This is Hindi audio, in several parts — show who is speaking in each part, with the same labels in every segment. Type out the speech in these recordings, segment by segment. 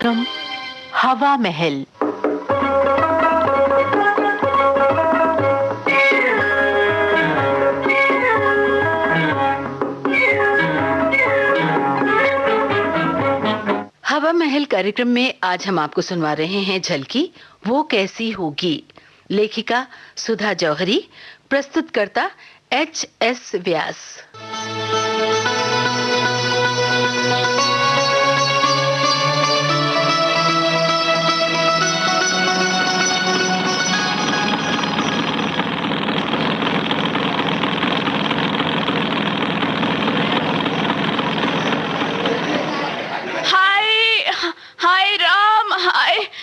Speaker 1: तुम हवा महल। हवा महल कार्यक्रम में आज हम आपको सुनवा रहे हैं झलकी वो कैसी होगी। लेखिका सुधा जौहरी, प्रस्तुतकर्ता H.S. व्यास।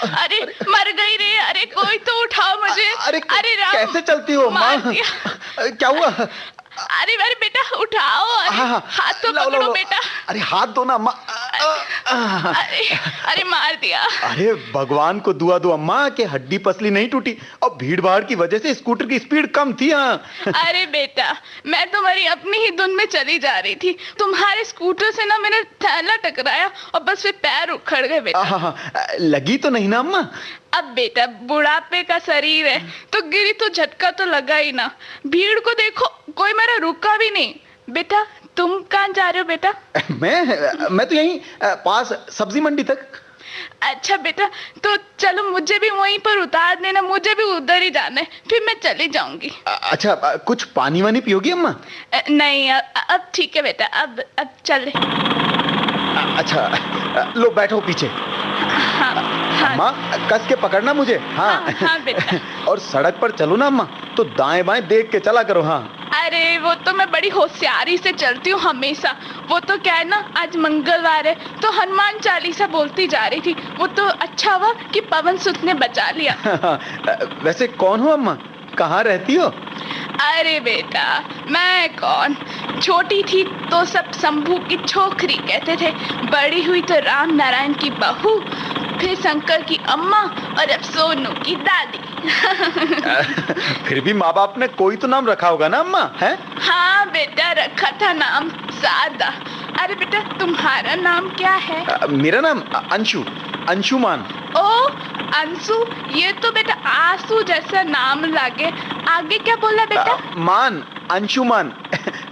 Speaker 2: अरे मर गई रे। अरे कोई तो उठाओ मुझे।
Speaker 3: अरे राम, कैसे चलती हो माँ? क्या हुआ?
Speaker 2: अरे बेटा उठाओ। हाथ तो पकड़ो बेटा।
Speaker 3: अरे हाथ दो ना अम्मा।
Speaker 2: अरे मार दिया।
Speaker 3: अरे भगवान को दुआ दो अम्मा कि हड्डी पसली नहीं टूटी। और भीड़ भाड़ की वजह से स्कूटर की स्पीड कम थी।
Speaker 2: अरे बेटा मैं तुम्हारी अपनी ही धुन में चली जा रही थी, तुम्हारे स्कूटर से ना मैंने थैला टकराया और बस फिर पैर उखड़ गए बेटा।
Speaker 3: लगी तो नहीं ना अम्मा?
Speaker 2: अब बेटा बुढ़ापे का शरीर है तो गिरी तो झटका तो लगा ही ना। भीड़ को देखो, कोई मेरा रुका भी नहीं। बेटा तुम कहाँ जा रहे हो बेटा?
Speaker 3: मैं तो यहीं पास सब्जी मंडी तक।
Speaker 2: अच्छा बेटा तो चलो मुझे भी वहीं पर उतार देना, मुझे भी उधर ही जाना है, फिर मैं चली जाऊंगी।
Speaker 3: अच्छा कुछ पानी वानी पियोगी अम्मा?
Speaker 2: नहीं अब ठीक है बेटा, अब चल।
Speaker 3: अच्छा लो बैठो पीछे। अम्मा कस के पकड़ना मुझे।
Speaker 2: हाँ बेटा।
Speaker 3: और सड़क पर चलो ना अम्मा तो दाएं बाएं देख के चला करो। हाँ
Speaker 2: अरे वो तो मैं बड़ी होशियारी से चलती हूँ हमेशा। वो तो क्या है ना, आज मंगलवार है तो हनुमान चालीसा बोलती जा रही थी। वो तो अच्छा हुआ कि पवन सुत ने बचा लिया।
Speaker 3: वैसे कौन हो अम्मा, कहाँ रहती हो?
Speaker 2: अरे बेटा मैं कौन, छोटी थी तो सब शंभू की छोकरी कहते थे, बड़ी हुई तो राम नारायण की बहू, फिर शंकर की अम्मा और अब सोनू की दादी।
Speaker 3: फिर भी माँ बाप ने कोई तो नाम रखा होगा ना अम्मा? है? हाँ
Speaker 2: बेटा रखा था नाम शारदा। अरे बेटा तुम्हारा नाम क्या है?
Speaker 3: मेरा नाम अंशुमान।
Speaker 2: ओ अंशु, ये तो बेटा आंसू जैसा नाम लागे। आगे क्या बोला बेटा?
Speaker 3: मान, अंशुमान।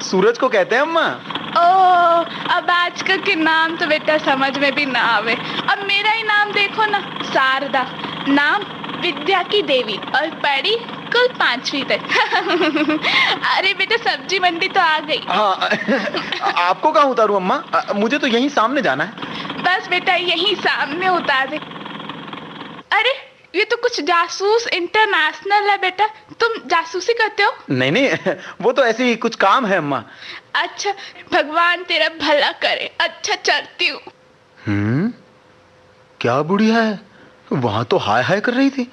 Speaker 3: सूरज को कहते हैं अम्मा।
Speaker 2: ओ अब आजकल के नाम तो बेटा समझ में भी ना आवे। अब मेरा ही नाम देखो ना, शारदा, नाम विद्या की देवी और पढ़ी कुल 5वीं तक। अरे बेटा सब्जी मंडी तो आ गई।
Speaker 3: हाँ आपको कहाँ उतारूं अम्मा? मुझे तो यहीं सामने जाना है।
Speaker 2: बस बेटा यहीं सामने उतार दे। अरे ये तो कुछ जासूस इंटरनेशनल है बेटा, तुम जासूसी करते हो?
Speaker 3: नहीं वो तो ऐसे ही कुछ काम है अम्मा।
Speaker 2: अच्छा भगवान तेरा भला करे। अच्छा चलती हूँ।
Speaker 3: क्या बुढ़िया है, वहां तो हाय हाय कर रही थी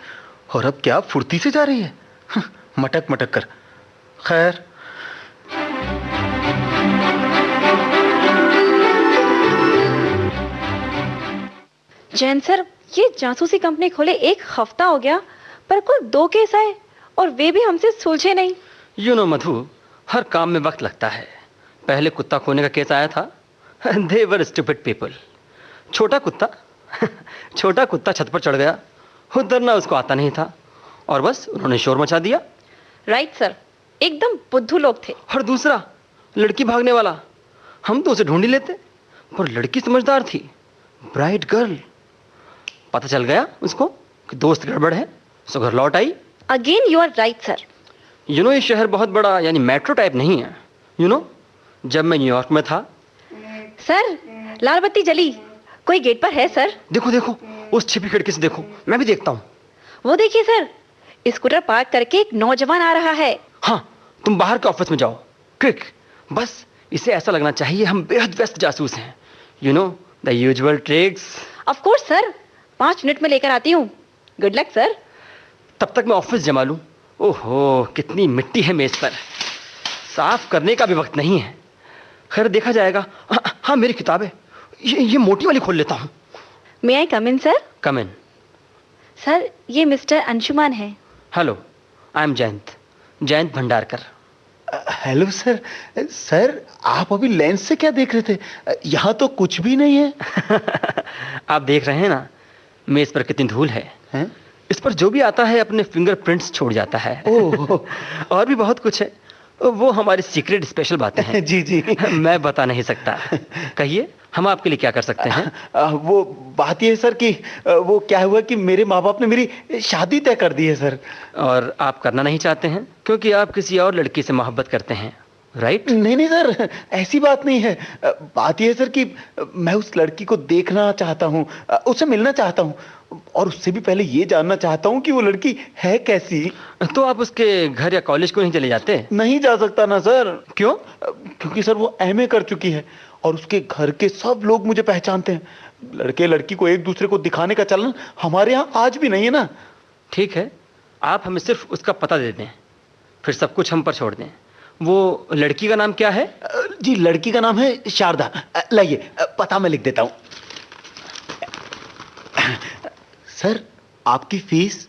Speaker 3: और अब क्या फुर्ती से जा रही है, मटक मटक कर। खैर
Speaker 4: जैन सर, ये जासूसी कंपनी खोले 1 हफ्ता हो गया पर कुल 2 केस आए और वे भी हमसे सुलझे नहीं।
Speaker 5: मधु, हर काम में वक्त लगता है। पहले कुत्ता खोने का केस आया था। They were stupid people। छोटा कुत्ता छत पर चढ़ गया, उतरना उसको आता नहीं था और बस उन्होंने शोर मचा दिया।
Speaker 4: राइट सर, एकदम बुद्धू लोग थे।
Speaker 5: और दूसरा लड़की भागने वाला, हम तो उसे ढूंढ ही लेते पर लड़की समझदार थी, ब्राइट गर्ल। पता चल गया उसको कि दोस्त गड़बड़ है, सो घर लौट आई।
Speaker 4: Again you are right sir.
Speaker 5: ये शहर बहुत बड़ा यानी मेट्रो टाइप नहीं है। जब मैं न्यूयॉर्क में था।
Speaker 4: सर लाल बत्ती जली, कोई गेट पर है सर।
Speaker 5: देखो उस छिपी खिड़की से देखो, मैं भी देखता हूँ।
Speaker 4: वो देखिए सर, स्कूटर पार्क करके एक नौजवान आ रहा है।
Speaker 5: हाँ तुम बाहर के ऑफिस में जाओ क्विक। बस इसे ऐसा लगना चाहिए हम बेहद व्यस्त जासूस हैं। The usual tricks.
Speaker 4: Of course sir, 5 minute में लेकर आती हूँ। Good luck sir.
Speaker 5: तब तक मैं ऑफिस जमा लूं। ओहो कितनी मिट्टी है मेज पर, साफ करने का भी वक्त नहीं है। खैर देखा जाएगा। हाँ मेरी किताबें, ये मोटी वाली खोल लेता हूँ।
Speaker 4: मे आई कम इन सर?
Speaker 5: कम इन।
Speaker 4: सर ये मिस्टर अंशुमान है।
Speaker 5: Hello, I am Jayant Bhandarkar.
Speaker 3: Hello sir. Sir आप अभी लेंस से क्या देख रहे थे? यहाँ तो कुछ भी नहीं है।
Speaker 5: आप देख रहे हैं ना मेज पर कितनी धूल है।
Speaker 3: हैं?
Speaker 5: इस पर जो भी आता है अपने फिंगरप्रिंट्स छोड़ जाता है।
Speaker 3: ओह।
Speaker 5: और भी बहुत कुछ है, वो हमारी सीक्रेट स्पेशल बातें हैं।
Speaker 3: जी जी।
Speaker 5: मैं बता नहीं सकता। कहिए, हम आपके लिए क्या कर सकते हैं?
Speaker 3: वो बात ये है सर कि वो क्या हुआ कि मेरे माँ बाप ने मेरी शादी तय कर दी है सर।
Speaker 5: और आप करना नहीं चाहते हैं क्योंकि आप किसी और लड़की से मोहब्बत करते हैं, राइट?
Speaker 3: नहीं नहीं सर, ऐसी बात नहीं है। बात यह है सर कि मैं उस लड़की को देखना चाहता हूँ, उससे मिलना चाहता हूँ, और उससे भी पहले ये जानना चाहता हूँ कि वो लड़की है कैसी।
Speaker 5: तो आप उसके घर या कॉलेज को नहीं चले जाते?
Speaker 3: नहीं जा सकता ना सर।
Speaker 5: क्यों?
Speaker 3: क्योंकि सर वो एमए कर चुकी है और उसके घर के सब लोग मुझे पहचानते हैं। लड़के लड़की को एक दूसरे को दिखाने का चलन हमारे यहाँ आज भी नहीं है ना।
Speaker 5: ठीक है, आप हमें सिर्फ उसका पता दे दें, फिर सब कुछ हम पर छोड़ दें। वो लड़की का नाम क्या है?
Speaker 3: जी लड़की का नाम है शारदा। लाइए पता मैं लिख देता हूँ। सर आपकी फीस?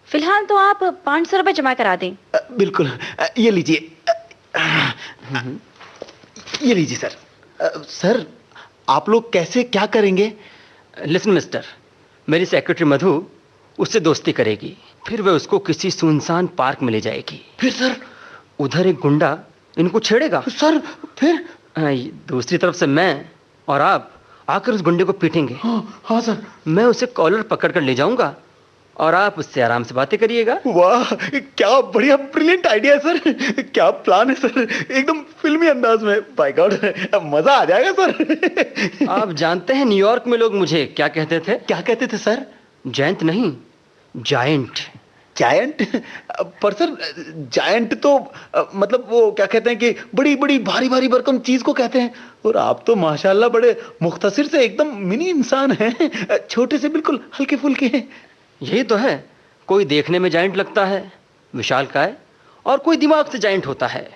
Speaker 4: फिलहाल तो आप 500 रुपए जमा करा दें।
Speaker 3: बिल्कुल, ये लीजिए। ये लीजिए सर। सर आप लोग कैसे क्या करेंगे?
Speaker 5: लिसन मिस्टर, मेरी सेक्रेटरी मधु उससे दोस्ती करेगी, फिर वह उसको किसी सुनसान पार्क में ले जाएगी।
Speaker 3: फिर सर?
Speaker 5: उधर एक गुंडा इनको छेड़ेगा।
Speaker 3: सर फिर?
Speaker 5: दूसरी तरफ से मैं और आप आकर उस गुंडे को पीटेंगे।
Speaker 3: हाँ हाँ सर।
Speaker 5: मैं उसे कॉलर पकड़ कर ले जाऊंगा और आप उससे आराम से बातें करिएगा।
Speaker 3: वाह, क्या बढ़िया ब्रिलियंट आइडिया है सर। क्या प्लान है सर, एकदम फिल्मी अंदाज में। बाय गॉड, मजा आ जाएगा सर।
Speaker 5: आप जानते हैं न्यूयॉर्क में लोग मुझे क्या कहते थे?
Speaker 3: क्या कहते थे सर?
Speaker 5: जयंत नहीं, जायंट।
Speaker 3: जायंट? पर सर जायंट तो मतलब वो क्या कहते हैं कि बड़ी बड़ी भारी भारी भरकम चीज को कहते हैं, और आप तो माशाल्लाह बड़े मुख्तसर से एकदम मिनी इंसान हैं, छोटे से बिल्कुल हल्के फुल्के हैं।
Speaker 5: यही तो है, कोई देखने में जायंट लगता है विशालकाय, और कोई दिमाग से जायंट होता है,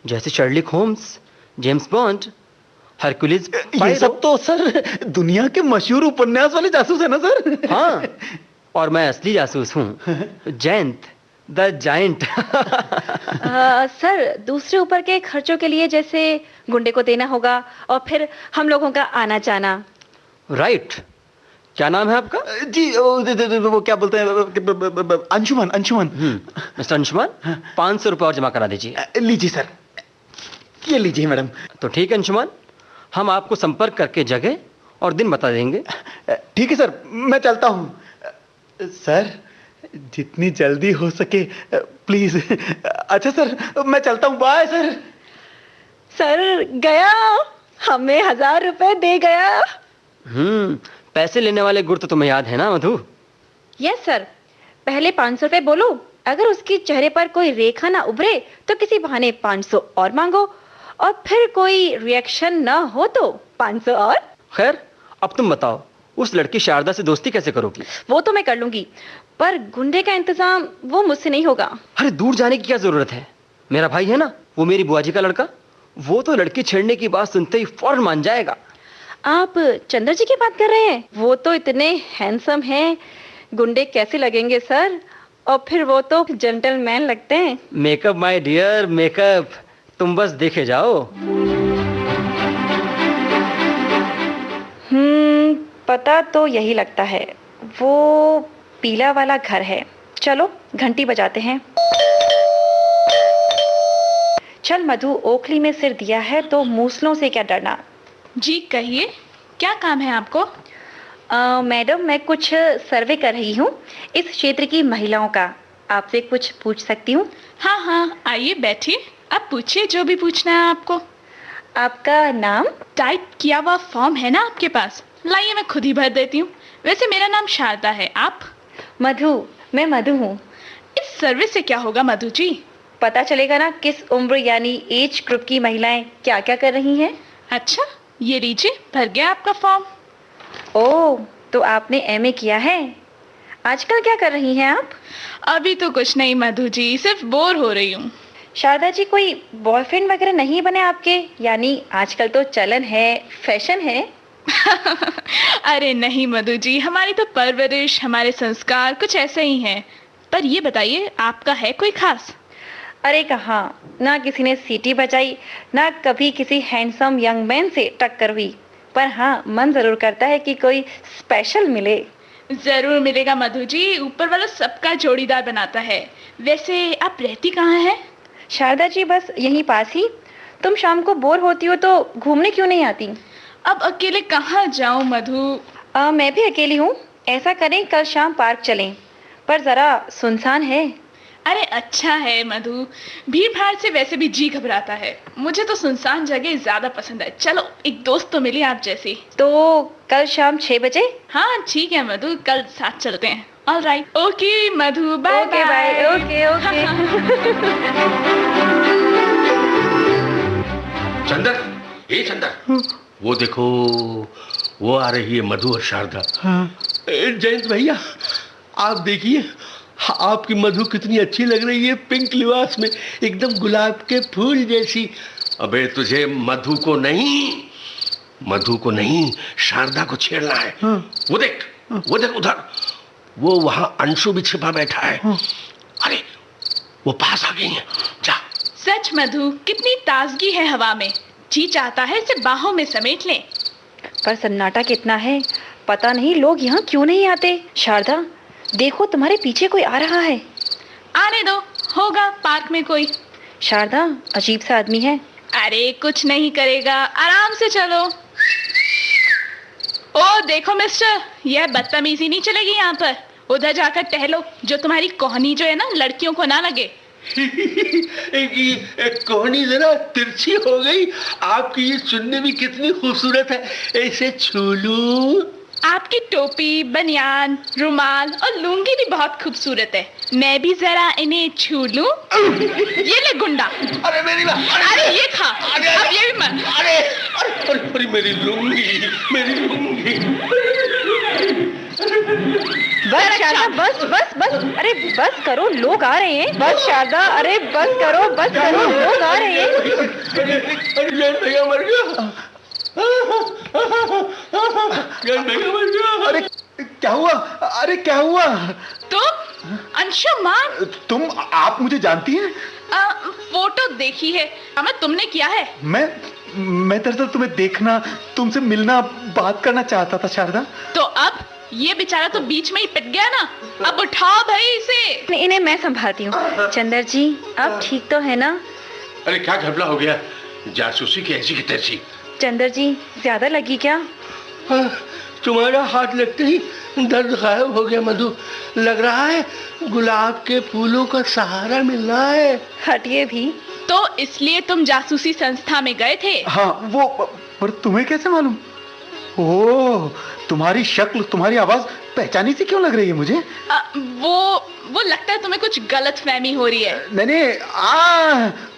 Speaker 5: जैसे शर्लिक होम्स, जेम्स बॉन्ड, हरकुलिस।
Speaker 3: ये सब तो सर दुनिया के मशहूर उपन्यास वाले जासूस है ना सर?
Speaker 5: हाँ, और मैं असली जासूस हूँ, जयंत द जायंट।
Speaker 4: सर दूसरे ऊपर के खर्चों के लिए जैसे गुंडे को देना होगा और फिर हम लोगों का आना जाना।
Speaker 5: राइट। क्या नाम है आपका?
Speaker 3: जी वो क्या बोलते हैं, अंशुमन। अंशुमन।
Speaker 5: मिस्टर अंशुमन, 500 रुपये और जमा करा दीजिए।
Speaker 3: लीजिए सर, ये लीजिए मैडम।
Speaker 5: तो ठीक है अंशुमन, हम आपको संपर्क करके जगह और दिन बता देंगे।
Speaker 3: ठीक है सर, मैं चलता हूँ। सर जितनी जल्दी हो सके प्लीज। अच्छा सर, मैं चलता हूँ। Bye sir.
Speaker 4: सर गया, हमें 1000 रुपए दे गया।
Speaker 5: पैसे लेने वाले गुर तो तुम्हें याद है ना मधु?
Speaker 4: यस सर, पहले 500 रुपए बोलो, अगर उसके चेहरे पर कोई रेखा ना उभरे तो किसी बहाने 500 और मांगो, और फिर कोई रिएक्शन ना हो तो 500 और।
Speaker 5: खैर, अब तुम बताओ, उस लड़की शारदा से दोस्ती कैसे करोगी?
Speaker 4: वो तो मैं कर लूंगी, पर गुंडे का इंतजाम वो मुझसे नहीं होगा।
Speaker 5: अरे दूर जाने की क्या जरूरत है, मेरा भाई है ना, वो मेरी बुआ जी का लड़का, वो तो लड़की छेड़ने की बात सुनते ही फौरन मान जाएगा।
Speaker 4: आप चंद्र जी की बात कर रहे हैं? वो तो इतने हैंडसम हैं, गुंडे कैसे लगेंगे सर? और फिर वो तो जेंटलमैन लगते हैं।
Speaker 5: मेकअप माय डियर, मेकअप, तुम बस देखे जाओ।
Speaker 4: पता तो यही लगता है, वो पीला वाला घर है। चलो घंटी बजाते हैं। चल मधु, ओखली में सिर दिया है तो मूसलों से क्या डरना।
Speaker 2: जी कहिए, क्या काम है आपको?
Speaker 4: मैडम, मैं कुछ सर्वे कर रही हूँ इस क्षेत्र की महिलाओं का, आपसे कुछ पूछ सकती हूँ?
Speaker 2: हाँ हाँ, आइए बैठिए, आप पूछिए जो भी पूछना है आपको।
Speaker 4: आपका नाम?
Speaker 2: टाइप किया हुआ फॉर्म है ना आपके पास? लाइए मैं खुद ही भर देती हूँ। वैसे मेरा नाम शारदा है, आप?
Speaker 4: मधु, मैं मधु हूँ।
Speaker 2: इस सर्वे से क्या होगा मधु जी?
Speaker 4: पता चलेगा ना किस उम्र यानी एज ग्रुप की महिलाएं क्या क्या कर रही हैं।
Speaker 2: अच्छा, ये लीजिए, भर गया आपका फॉर्म।
Speaker 4: ओह, तो आपने एमए किया है। आजकल क्या कर रही हैं आप?
Speaker 2: अभी तो कुछ नहीं मधु जी, सिर्फ बोर हो रही हूँ।
Speaker 4: शारदा जी, कोई बॉयफ्रेंड वगैरह नहीं बने आपके? यानी आजकल तो चलन है, फैशन है।
Speaker 2: अरे नहीं मधु जी, हमारी तो परवरिश, हमारे संस्कार कुछ ऐसे ही हैं। पर ये बताइए, आपका है कोई खास?
Speaker 4: अरे कहाँ, ना किसी ने सीटी बजाई, ना कभी किसी हैंडसम यंग मैन से टक्कर हुई। पर हाँ, मन जरूर करता है कि कोई स्पेशल मिले।
Speaker 2: जरूर मिलेगा मधु जी, ऊपर वाला सबका जोड़ीदार बनाता है। वैसे आप रहती कहाँ हैं?
Speaker 4: शारदा जी, बस यहीं पास ही। तुम शाम को बोर होती हो तो घूमने क्यों नहीं आती?
Speaker 2: अब अकेले कहाँ जाऊं मधु?
Speaker 4: मैं भी अकेली हूँ। ऐसा करें, कल शाम पार्क चलें, पर जरा सुनसान है।
Speaker 2: अरे अच्छा है मधु, भीड़ भाड़ से वैसे भी जी घबराता है। मुझे तो सुनसान जगह ज्यादा पसंद है। चलो, एक दोस्त तो मिली आप जैसी।
Speaker 4: तो कल शाम 6 बजे?
Speaker 2: हाँ ठीक है मधु, कल साथ चलते हैं। All right, okay Madhu, bye
Speaker 4: okay bye. Okay okay.
Speaker 6: Chandar, ए चंदर, वो देखो, वो आ रही है मधु और शारदा। जयंत भैया, आप देखिए, आपकी मधु कितनी अच्छी लग रही है पिंक लिबास में, एकदम गुलाब के फूल जैसी। अबे तुझे मधु को नहीं शारदा को छेड़ना है। वो देख उधर, वो वहां अंशु भी छिपा बैठा है। अरे वो पास आ गई है, जा।
Speaker 2: सच मधु, कितनी ताजगी है हवा में। जी चाहता है इसे बाहों में समेट लें।
Speaker 4: पर सन्नाटा कितना है, पता नहीं लोग यहाँ क्यों नहीं आते। शारदा देखो, तुम्हारे पीछे कोई आ रहा है।
Speaker 2: आने दो, होगा पार्क में कोई।
Speaker 4: शारदा, अजीब सा आदमी है।
Speaker 2: अरे कुछ नहीं करेगा, आराम से चलो। ओ देखो मिस्टर, यह बदतमीजी नहीं चलेगी यहाँ पर। उधर जाकर टहलो, जो तुम्हारी कोहनी जो है ना, लड़कियों को ना लगे।
Speaker 6: कोहनी जरा तिरछी हो गई। आपकी ये चुन्नी भी कितनी खूबसूरत है, ऐसे छू लूं।
Speaker 2: आपकी टोपी, बनियान, रुमाल और लुंगी भी बहुत खूबसूरत है। मैं भी जरा इन्हें छू लूं। ये ले गुंडा।
Speaker 6: अरे मेरी बात,
Speaker 2: अरे ये खा। अब ये भी मत।
Speaker 6: अरे मेरी लुंगी।
Speaker 4: बस शारदा, बस। अरे बस करो, लोग आ रहे हैं। बस शारदा, अरे बस करो, लोग आ रहे हैं।
Speaker 6: अरे भैया मर गया।
Speaker 3: अरे क्या हुआ? अरे क्या हुआ?
Speaker 2: तुम अंशुमान?
Speaker 3: तुम, आप मुझे जानती हैं?
Speaker 2: फोटो देखी है हमें, तुमने किया है।
Speaker 3: मैं दरअसल तुम्हें देखना, तुमसे मिलना, बात करना चाहता था शारदा।
Speaker 2: तो अब ये बेचारा तो बीच में ही पिट गया ना। अब उठाओ भाई इसे।
Speaker 4: इन्हें मैं संभालती हूँ। चंदर जी, अब ठीक तो है ना?
Speaker 6: अरे क्या घपला हो गया? जासूसी की ऐसी की तैसी।
Speaker 4: चंदर जी, ज्यादा लगी क्या?
Speaker 6: तुम्हारा हाथ लगते ही दर्द गायब हो गया मधु। लग रहा है गुलाब के फूलों का सहारा मिल रहा है।
Speaker 4: हटिए भी।
Speaker 2: तो इसलिए तुम जासूसी संस्था में गए थे?
Speaker 3: हाँ, वो, पर तुम्हें कैसे मालूम? ओह, तुम्हारी शक्ल, तुम्हारी आवाज पहचानी सी क्यों लग रही है मुझे?
Speaker 2: वो लगता है तुम्हें कुछ गलत फहमी हो रही है।
Speaker 3: नहीं,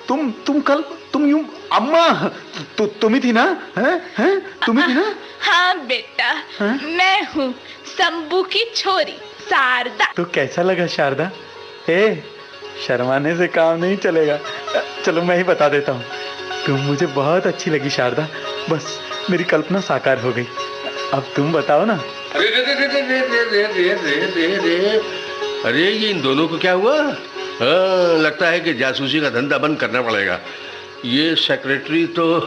Speaker 3: तुम कल यूं अम्मा, तुम ही थी ना? हैं? तुम ही थी ना?
Speaker 2: हाँ बेटा, मैं हूँ शंभू की छोरी शारदा।
Speaker 3: तो कैसा लगा शारदा? शर्माने से काम नहीं चलेगा। चलो मैं ही बता देता हूँ, तुम मुझे बहुत अच्छी लगी शारदा। बस मेरी कल्पना साकार हो गई। अब तुम बताओ ना।
Speaker 6: अरे ये इन दोनों को क्या हुआ? लगता है कि जासूसी का धंधा बंद करना पड़ेगा। ये सेक्रेटरी तो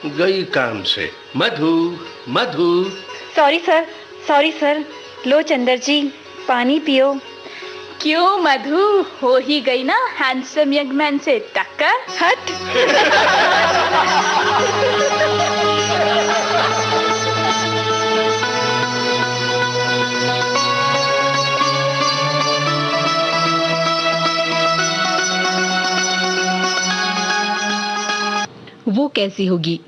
Speaker 6: गई काम से। मधु।
Speaker 4: Sorry sir. लो चंदर जी, पानी पियो।
Speaker 2: क्यों मधु, हो ही गई ना हैंडसम यंग मैन से टक्कर?
Speaker 4: हट।
Speaker 1: वो कैसी होगी?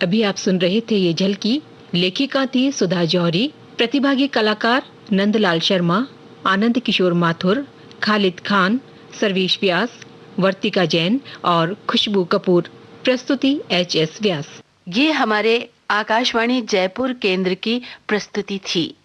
Speaker 1: अभी आप सुन रहे थे ये झलकी। लेखिका थी सुधा जौहरी, प्रतिभागी कलाकार नंदलाल शर्मा, आनंद किशोर माथुर, खालिद खान, सर्वेश व्यास, वर्तिका जैन और खुशबू कपूर। प्रस्तुति HS व्यास। ये हमारे आकाशवाणी जयपुर केंद्र की प्रस्तुति थी।